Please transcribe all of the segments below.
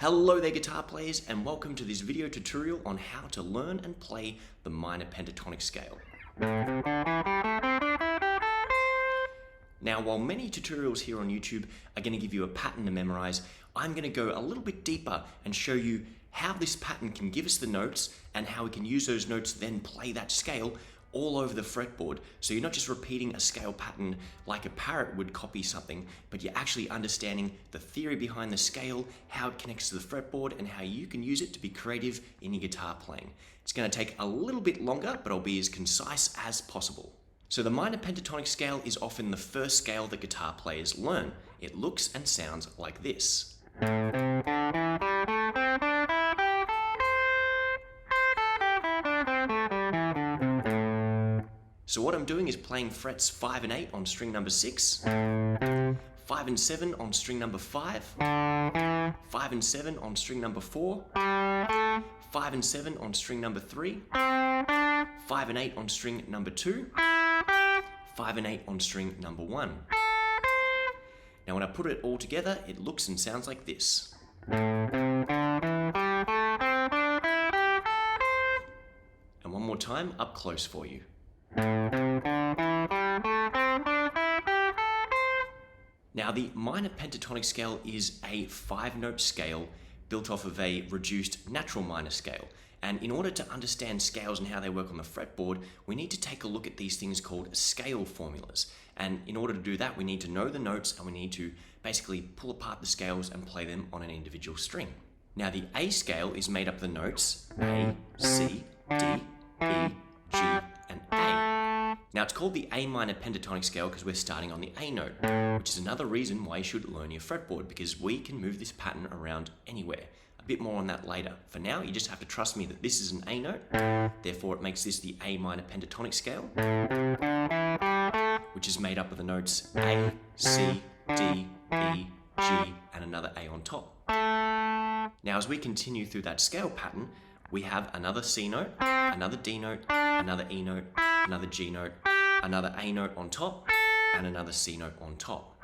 Hello there guitar players, and welcome to this video tutorial on how to learn and play the minor pentatonic scale. Now, while many tutorials here on YouTube are going to give you a pattern to memorize, I'm going to go a little bit deeper and show you how this pattern can give us the notes and how we can use those notes then play that scale all over the fretboard. So you're not just repeating a scale pattern like a parrot would copy something, but you're actually understanding the theory behind the scale, how it connects to the fretboard, and how you can use it to be creative in your guitar playing. It's going to take a little bit longer, but I'll be as concise as possible. So the minor pentatonic scale is often the first scale that guitar players learn. It looks and sounds like this. So what I'm doing is playing frets 5 and 8 on string number 6, 5 and 7 on string number 5, 5 and 7 on string number 4, 5 and 7 on string number 3, 5 and 8 on string number 2, 5 and 8 on string number 1. Now when I put it all together, it looks and sounds like this. And one more time, up close for you. Now the minor pentatonic scale is a 5-note scale built off of a reduced natural minor scale. And in order to understand scales and how they work on the fretboard, we need to take a look at these things called scale formulas. And in order to do that, we need to know the notes and we need to basically pull apart the scales and play them on an individual string. Now the A scale is made up of the notes A, C, D, E, G, and A. Now it's called the A minor pentatonic scale because we're starting on the A note, which is another reason why you should learn your fretboard, because we can move this pattern around anywhere. A bit more on that later. For now, you just have to trust me that this is an A note, therefore it makes this the A minor pentatonic scale, which is made up of the notes A, C, D, E, G, and another A on top. Now as we continue through that scale pattern, we have another C note, another D note, another E note, another G note, another A note on top, and another C note on top.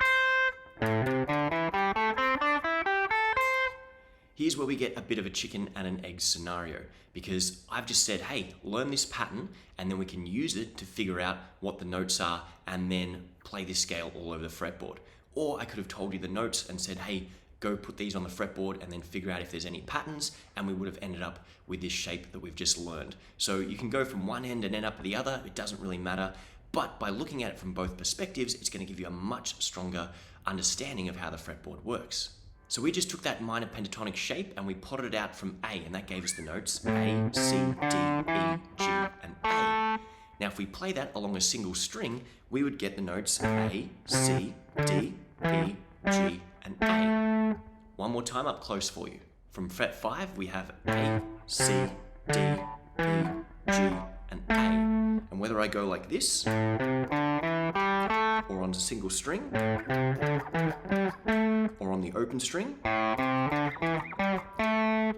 Here's where we get a bit of a chicken and an egg scenario, because I've just said, hey, learn this pattern, and then we can use it to figure out what the notes are and then play this scale all over the fretboard. Or I could have told you the notes and said, hey, go put these on the fretboard and then figure out if there's any patterns, and we would have ended up with this shape that we've just learned. So you can go from one end and end up at the other, it doesn't really matter, but by looking at it from both perspectives, it's going to give you a much stronger understanding of how the fretboard works. So we just took that minor pentatonic shape and we plotted it out from A, and that gave us the notes A, C, D, E, G, and A. Now if we play that along a single string, we would get the notes A, C, D, E, G, and A. One more time up close for you. From fret 5, we have A, C, D, E, G, and A. And whether I go like this, or on a single string, or on the open string,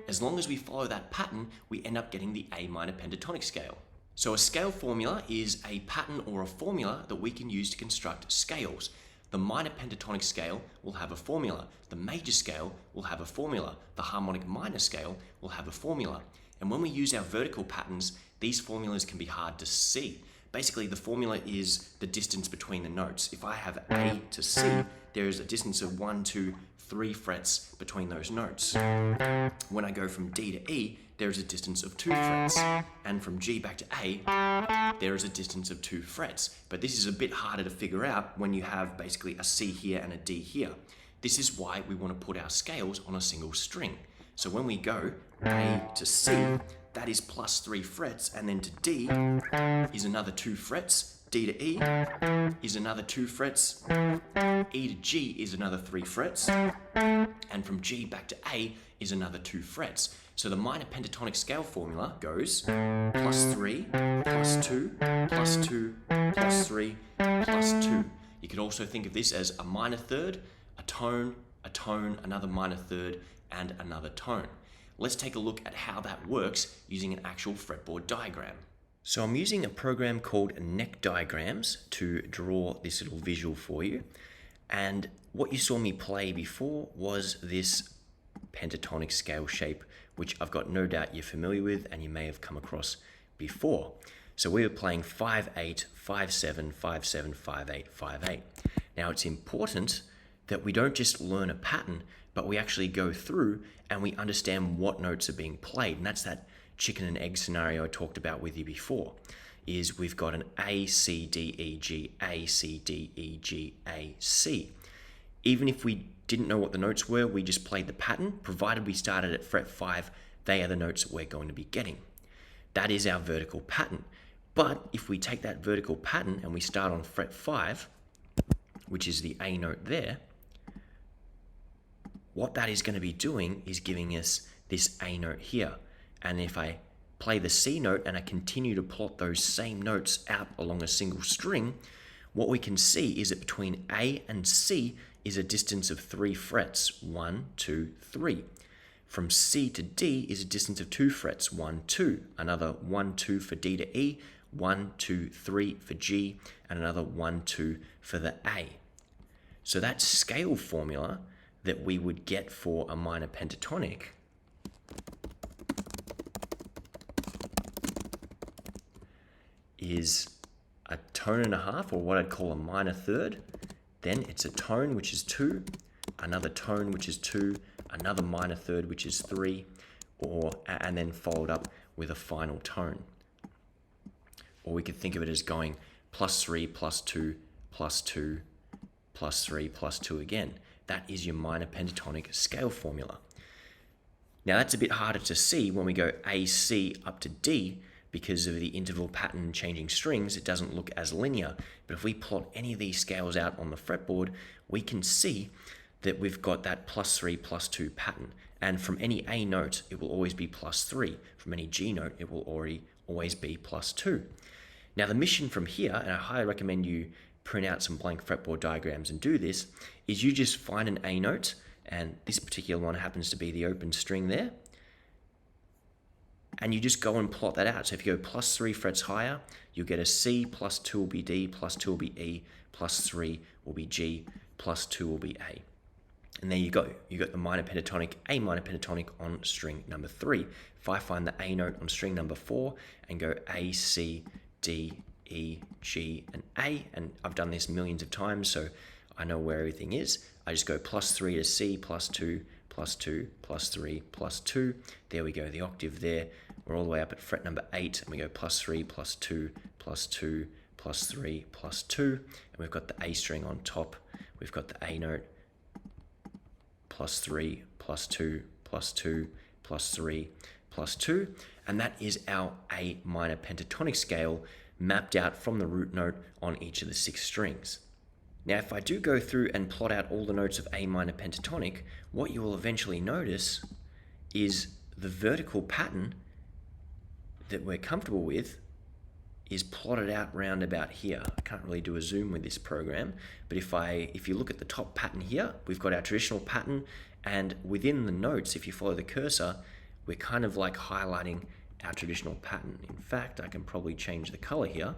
as long as we follow that pattern, we end up getting the A minor pentatonic scale. So a scale formula is a pattern or a formula that we can use to construct scales. The minor pentatonic scale will have a formula. The major scale will have a formula. The harmonic minor scale will have a formula. And when we use our vertical patterns, these formulas can be hard to see. Basically, the formula is the distance between the notes. If I have A to C, there is a distance of 1, 2, 3 frets between those notes. When I go from D to E, there is a distance of 2 frets. And from G back to A, there is a distance of 2 frets. But this is a bit harder to figure out when you have basically a C here and a D here. This is why we want to put our scales on a single string. So when we go A to C, that is plus 3 frets, and then to D is another 2 frets, D to E is another 2 frets, E to G is another 3 frets, and from G back to A is another 2 frets. So the minor pentatonic scale formula goes plus 3, plus 2, plus 2, plus 3, plus 2. You could also think of this as a minor third, a tone, another minor third, and another tone. Let's take a look at how that works using an actual fretboard diagram. So I'm using a program called Neck Diagrams to draw this little visual for you. And what you saw me play before was this pentatonic scale shape, which I've got no doubt you're familiar with and you may have come across before. So we were playing 5-8, 5-7, 5-7, 5-8, 5-8. Now it's important that we don't just learn a pattern, but we actually go through and we understand what notes are being played. And that's that chicken and egg scenario I talked about with you before, is we've got an A, C, D, E, G, A, C, D, E, G, A, C. Even if we didn't know what the notes were, we just played the pattern. Provided we started at fret 5, they are the notes that we're going to be getting. That is our vertical pattern. But if we take that vertical pattern and we start on fret 5, which is the A note there, what that is going to be doing is giving us this A note here. And if I play the C note and I continue to plot those same notes out along a single string, what we can see is that between A and C is a distance of 3 frets, 1, 2, 3. From C to D is a distance of 2 frets, 1, 2. Another 1, 2 for D to E, 1, 2, 3 for G, and another 1, 2 for the A. So that scale formula that we would get for a minor pentatonic is a tone and a half, or what I'd call a minor third. Then it's a tone, which is 2, another tone, which is 2, another minor third, which is 3, and then followed up with a final tone. Or we could think of it as going +3, +2, +2, +3, +2 again. That is your minor pentatonic scale formula. Now that's a bit harder to see when we go A, C up to D, because of the interval pattern changing strings. It doesn't look as linear. But if we plot any of these scales out on the fretboard, we can see that we've got that +3, +2 pattern. And from any A note, it will always be +3. From any G note, it will always be +2. Now the mission from here, and I highly recommend you print out some blank fretboard diagrams and do this, is you just find an A note, and this particular one happens to be the open string there, and you just go and plot that out. So if you go +3 frets higher, you'll get a C, +2 will be D, +2 will be E, +3 will be G, +2 will be A. And there you go. You got the minor pentatonic, A minor pentatonic on string number 3. If I find the A note on string number 4 and go A, C, D, E, G, and A, and I've done this millions of times, so I know where everything is. I just go +3 to C, +2, +2, +3, +2. There we go, the octave there. We're all the way up at fret number 8, and we go +3, +2, +2, +3, +2, and we've got the A string on top. We've got the A note, +3, +2, +2, +3, +2, and that is our A minor pentatonic scale mapped out from the root note on each of the 6 strings. Now, if I do go through and plot out all the notes of A minor pentatonic, what you will eventually notice is the vertical pattern that we're comfortable with is plotted out round about here. I can't really do a zoom with this program, but if you look at the top pattern here, we've got our traditional pattern, and within the notes, if you follow the cursor, we're kind of like highlighting our traditional pattern. In fact, I can probably change the color here.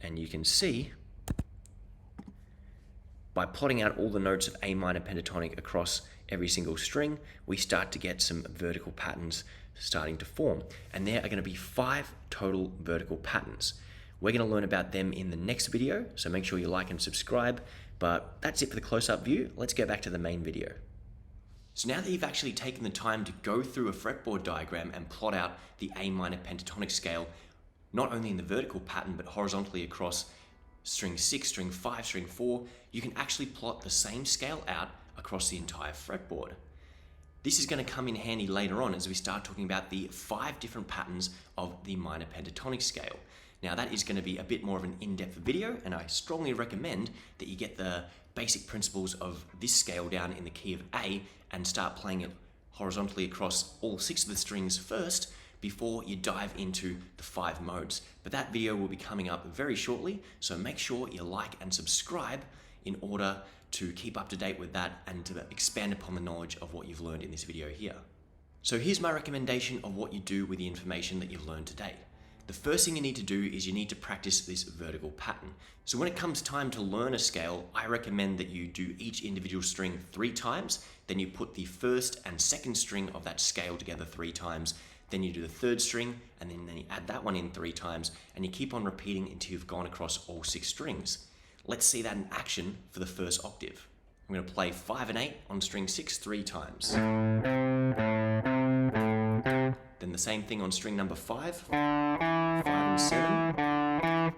And you can see, by plotting out all the notes of A minor pentatonic across every single string, we start to get some vertical patterns starting to form. And there are going to be 5 total vertical patterns. We're going to learn about them in the next video, so make sure you like and subscribe. But that's it for the close-up view. Let's go back to the main video. So now that you've actually taken the time to go through a fretboard diagram and plot out the A minor pentatonic scale, not only in the vertical pattern, but horizontally across string 6, string 5, string 4, you can actually plot the same scale out across the entire fretboard. This is going to come in handy later on as we start talking about the 5 different patterns of the minor pentatonic scale. Now that is going to be a bit more of an in-depth video, and I strongly recommend that you get the basic principles of this scale down in the key of A and start playing it horizontally across all 6 of the strings first before you dive into the 5 modes. But that video will be coming up very shortly, so make sure you like and subscribe in order to keep up to date with that and to expand upon the knowledge of what you've learned in this video here. So here's my recommendation of what you do with the information that you've learned today. The first thing you need to do is you need to practice this vertical pattern. So when it comes time to learn a scale, I recommend that you do each individual string 3 times, then you put the first and second string of that scale together 3 times, then you do the third string, and then you add that one in 3 times, and you keep on repeating until you've gone across all 6 strings. Let's see that in action for the first octave. I'm going to play 5 and 8 on string 6 3 times. Then the same thing on string number 5, 5 and 7.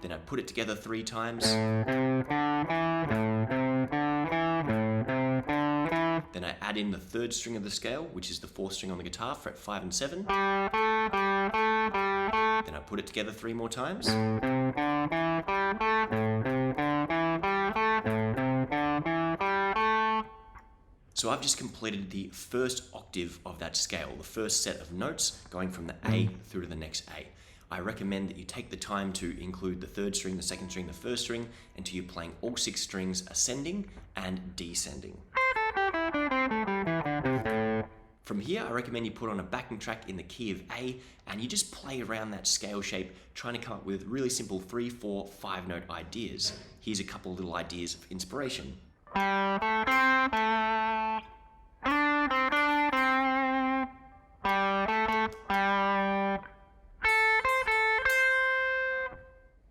Then I put it together 3 times. Then I add in the third string of the scale, which is the 4th string on the guitar, fret 5 and 7. Then I put it together 3 more times. So I've just completed the first octave of that scale, the first set of notes going from the A through to the next A. I recommend that you take the time to include the third string, the second string, the first string, until you're playing all 6 strings ascending and descending. From here, I recommend you put on a backing track in the key of A, and you just play around that scale shape, trying to come up with really simple 3, 4, 5 note ideas. Here's a couple of little ideas of inspiration.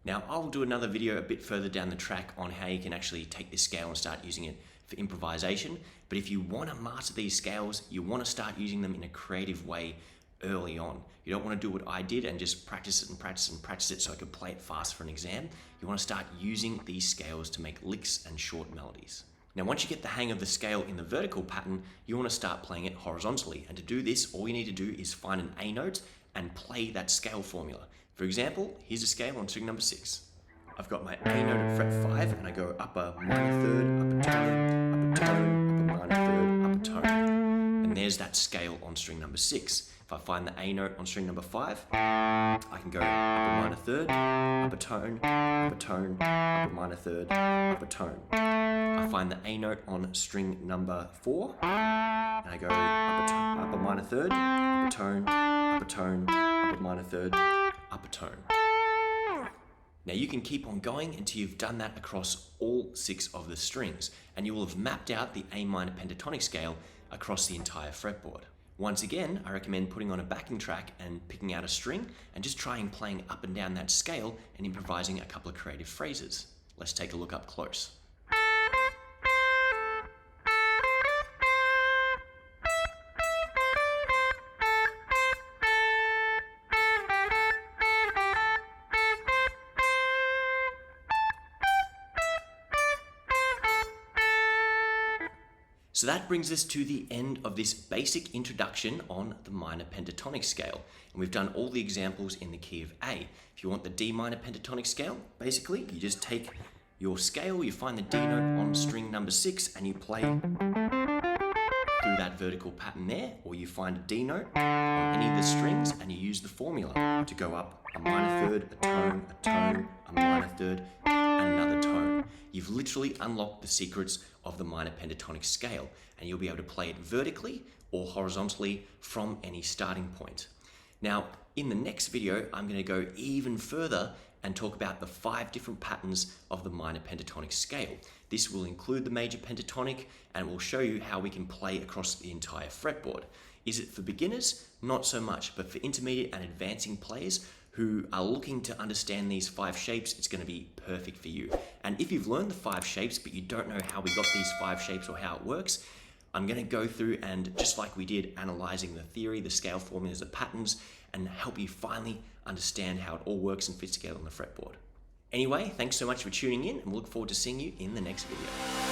Now, I'll do another video a bit further down the track on how you can actually take this scale and start using it for improvisation. But if you want to master these scales, you want to start using them in a creative way early on. You don't want to do what I did and just practice it and practice and practice it so I could play it fast for an exam. You want to start using these scales to make licks and short melodies. Now, once you get the hang of the scale in the vertical pattern, you want to start playing it horizontally. And to do this, all you need to do is find an A note and play that scale formula. For example, here's a scale on string number 6. I've got my A note at fret 5, and I go upper minor third, upper tone, upper minor third, upper tone. And there's that scale on string number 6. If I find the A note on string number 5, I can go upper minor third, upper tone, upper minor third, upper tone. I find the A note on string number 4, and I go upper minor third, upper tone, upper minor third, upper tone. Now you can keep on going until you've done that across all 6 of the strings, and you will have mapped out the A minor pentatonic scale across the entire fretboard. Once again, I recommend putting on a backing track and picking out a string and just trying playing up and down that scale and improvising a couple of creative phrases. Let's take a look up close. So that brings us to the end of this basic introduction on the minor pentatonic scale. And we've done all the examples in the key of A. If you want the D minor pentatonic scale, basically you just take your scale, you find the D note on string number 6 and you play through that vertical pattern there, or you find a D note on any of the strings and you use the formula to go up a minor third, a tone, a minor third, and another tone. You've literally unlocked the secrets of the minor pentatonic scale, and you'll be able to play it vertically or horizontally from any starting point. Now, in the next video, I'm going to go even further and talk about the 5 different patterns of the minor pentatonic scale. This will include the major pentatonic, and it will show you how we can play across the entire fretboard. Is it for beginners? Not so much, but for intermediate and advancing players who are looking to understand these 5 shapes, it's going to be perfect for you. And if you've learned the 5 shapes, but you don't know how we got these 5 shapes or how it works, I'm going to go through and, just like we did, analyzing the theory, the scale formulas, the patterns, and help you finally understand how it all works and fits together on the fretboard. Anyway, thanks so much for tuning in, and we look forward to seeing you in the next video.